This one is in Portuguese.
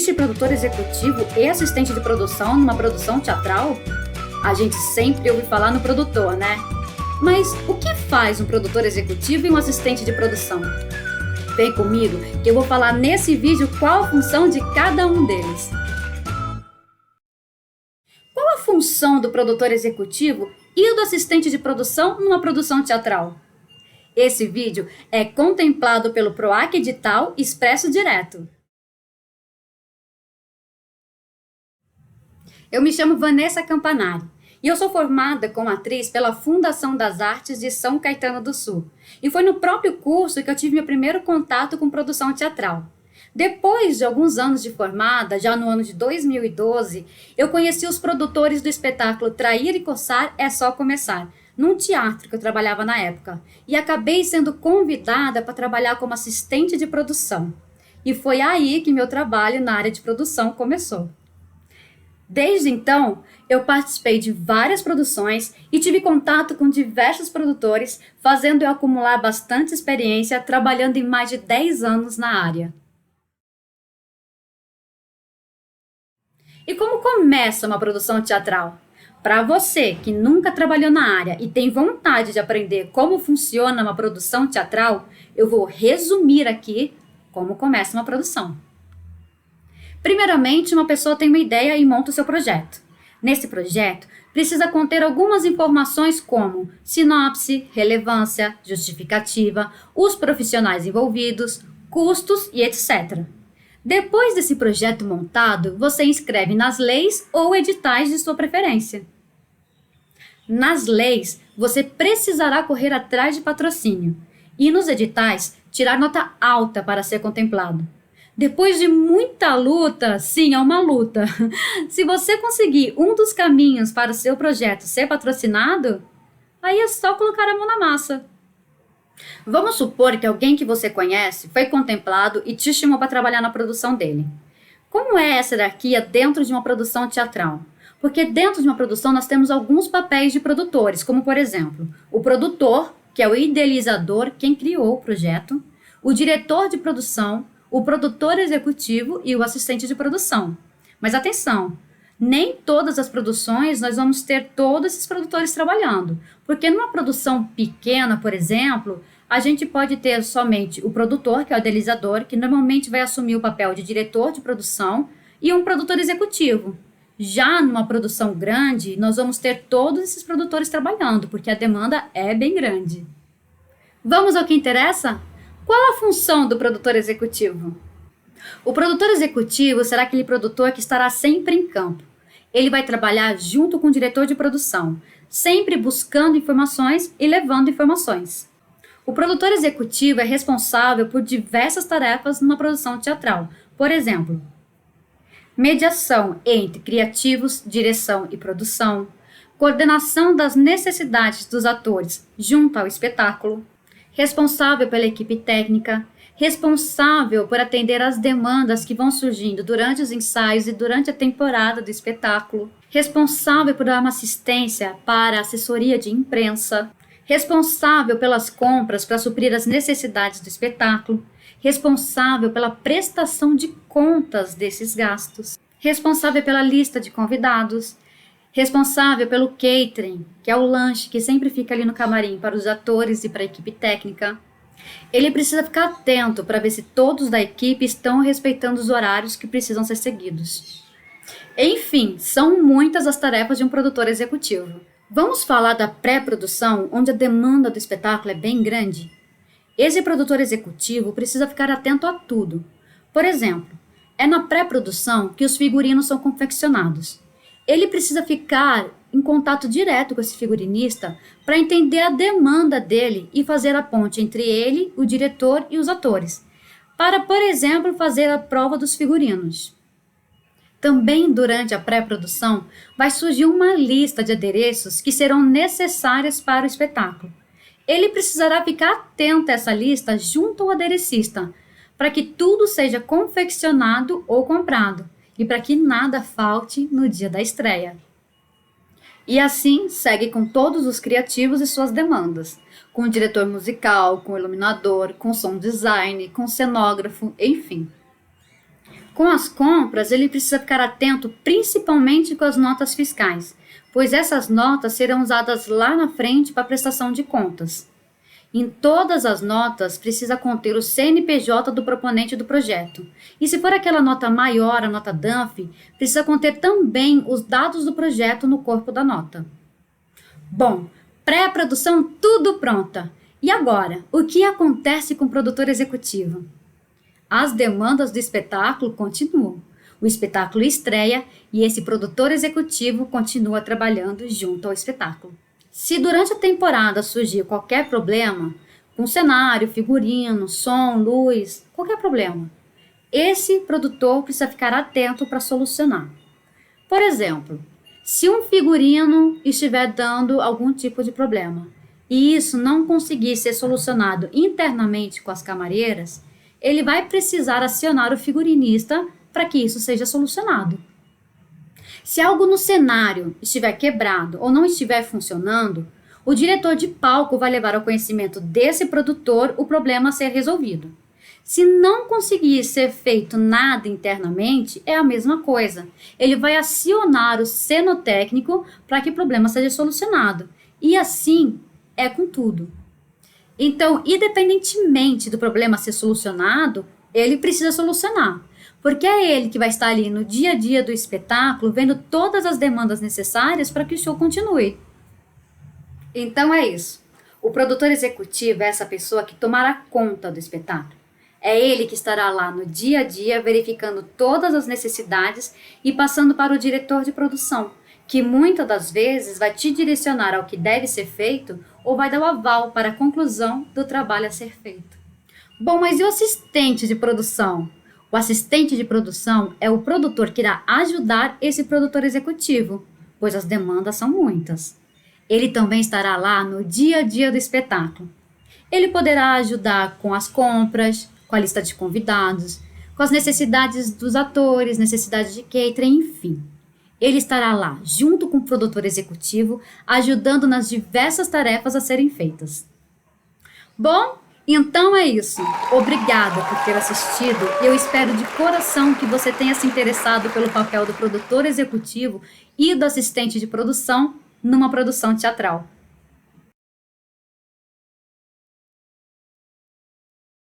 Existe produtor executivo e assistente de produção numa produção teatral? A gente sempre ouve falar no produtor, né? Mas o que faz um produtor executivo e um assistente de produção? Vem comigo que eu vou falar nesse vídeo qual a função de cada um deles. Qual a função do produtor executivo e do assistente de produção numa produção teatral? Esse vídeo é contemplado pelo PROAC Edital Expresso Direto. Eu me chamo Vanessa Campanari e eu sou formada como atriz pela Fundação das Artes de São Caetano do Sul. E foi no próprio curso que eu tive meu primeiro contato com produção teatral. Depois de alguns anos de formada, já no ano de 2012, eu conheci os produtores do espetáculo Trair e Coçar é Só Começar, num teatro que eu trabalhava na época, e acabei sendo convidada para trabalhar como assistente de produção. E foi aí que meu trabalho na área de produção começou. Desde então, eu participei de várias produções e tive contato com diversos produtores, fazendo eu acumular bastante experiência trabalhando em mais de 10 anos na área. E como começa uma produção teatral? Para você que nunca trabalhou na área e tem vontade de aprender como funciona uma produção teatral, eu vou resumir aqui como começa uma produção. Primeiramente, uma pessoa tem uma ideia e monta o seu projeto. Nesse projeto, precisa conter algumas informações como sinopse, relevância, justificativa, os profissionais envolvidos, custos e etc. Depois desse projeto montado, você inscreve nas leis ou editais de sua preferência. Nas leis, você precisará correr atrás de patrocínio e nos editais, tirar nota alta para ser contemplado. Depois de muita luta, sim, é uma luta, se você conseguir um dos caminhos para o seu projeto ser patrocinado, aí é só colocar a mão na massa. Vamos supor que alguém que você conhece foi contemplado e te chamou para trabalhar na produção dele. Como é essa hierarquia dentro de uma produção teatral? Porque dentro de uma produção nós temos alguns papéis de produtores, como por exemplo, o produtor, que é o idealizador, quem criou o projeto, o diretor de produção, o produtor executivo e o assistente de produção. Mas atenção, nem todas as produções nós vamos ter todos esses produtores trabalhando, porque numa produção pequena, por exemplo, a gente pode ter somente o produtor, que é o idealizador, que normalmente vai assumir o papel de diretor de produção, e um produtor executivo. Já numa produção grande, nós vamos ter todos esses produtores trabalhando, porque a demanda é bem grande. Vamos ao que interessa? Qual a função do produtor executivo? O produtor executivo será aquele produtor que estará sempre em campo. Ele vai trabalhar junto com o diretor de produção, sempre buscando informações e levando informações. O produtor executivo é responsável por diversas tarefas numa produção teatral. Por exemplo, mediação entre criativos, direção e produção, coordenação das necessidades dos atores junto ao espetáculo, responsável pela equipe técnica, responsável por atender às demandas que vão surgindo durante os ensaios e durante a temporada do espetáculo, responsável por dar uma assistência para a assessoria de imprensa, responsável pelas compras para suprir as necessidades do espetáculo, responsável pela prestação de contas desses gastos, responsável pela lista de convidados, responsável pelo catering, que é o lanche que sempre fica ali no camarim para os atores e para a equipe técnica. Ele precisa ficar atento para ver se todos da equipe estão respeitando os horários que precisam ser seguidos. Enfim, são muitas as tarefas de um produtor executivo. Vamos falar da pré-produção, onde a demanda do espetáculo é bem grande? Esse produtor executivo precisa ficar atento a tudo. Por exemplo, é na pré-produção que os figurinos são confeccionados. Ele precisa ficar em contato direto com esse figurinista para entender a demanda dele e fazer a ponte entre ele, o diretor e os atores, para, por exemplo, fazer a prova dos figurinos. Também durante a pré-produção vai surgir uma lista de adereços que serão necessários para o espetáculo. Ele precisará ficar atento a essa lista junto ao aderecista, para que tudo seja confeccionado ou comprado e para que nada falte no dia da estreia. E assim segue com todos os criativos e suas demandas, com o diretor musical, com o iluminador, com som design, com cenógrafo, enfim. Com as compras, ele precisa ficar atento principalmente com as notas fiscais, pois essas notas serão usadas lá na frente para a prestação de contas. Em todas as notas, precisa conter o CNPJ do proponente do projeto. E se for aquela nota maior, a nota DANF, precisa conter também os dados do projeto no corpo da nota. Bom, pré-produção tudo pronta. E agora, o que acontece com o produtor executivo? As demandas do espetáculo continuam. O espetáculo estreia e esse produtor executivo continua trabalhando junto ao espetáculo. Se durante a temporada surgir qualquer problema, com cenário, figurino, som, luz, qualquer problema, esse produtor precisa ficar atento para solucionar. Por exemplo, se um figurino estiver dando algum tipo de problema e isso não conseguir ser solucionado internamente com as camareiras, ele vai precisar acionar o figurinista para que isso seja solucionado. Se algo no cenário estiver quebrado ou não estiver funcionando, o diretor de palco vai levar ao conhecimento desse produtor o problema a ser resolvido. Se não conseguir ser feito nada internamente, é a mesma coisa. Ele vai acionar o cenotécnico para que o problema seja solucionado. E assim é com tudo. Então, independentemente do problema ser solucionado, ele precisa solucionar. Porque é ele que vai estar ali no dia a dia do espetáculo, vendo todas as demandas necessárias para que o show continue. Então é isso. O produtor executivo é essa pessoa que tomará conta do espetáculo. É ele que estará lá no dia a dia, verificando todas as necessidades e passando para o diretor de produção, que muitas das vezes vai te direcionar ao que deve ser feito ou vai dar o aval para a conclusão do trabalho a ser feito. Bom, mas e o assistente de produção? O assistente de produção é o produtor que irá ajudar esse produtor executivo, pois as demandas são muitas. Ele também estará lá no dia a dia do espetáculo. Ele poderá ajudar com as compras, com a lista de convidados, com as necessidades dos atores, necessidades de catering, enfim. Ele estará lá, junto com o produtor executivo, ajudando nas diversas tarefas a serem feitas. Bom, então é isso. Obrigada por ter assistido e eu espero de coração que você tenha se interessado pelo papel do produtor executivo e do assistente de produção numa produção teatral.